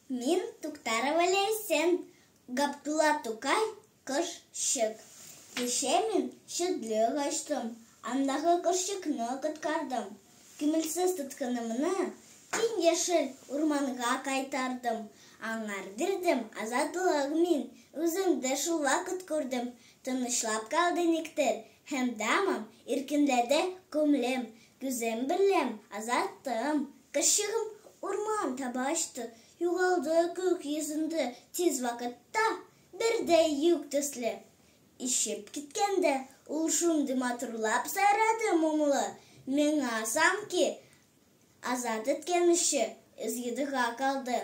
Мин Туктарова Лейсен, Габдулла Тукай, кыршык. Кеше мин шүдлек açtым, андағы кыршыкны кыткардым. Кимелсіз тұтқынымны кең ешіл урманға кайтардым. Аңар бирдім азатлык мин, өзімді шул вакыт көрдім. Тынычлап калды никтер, һәм дамым иркенләде күңлем. Күзем берлем азаттым, кыршыгым урман таба açты. Югалды көк йөзендә тиз вакытта бердәй юк төсле. Ишеп киткәндә ул шундый матурлап сайрады мумлы. Миңа санки азат иткән эше изгедегә калды.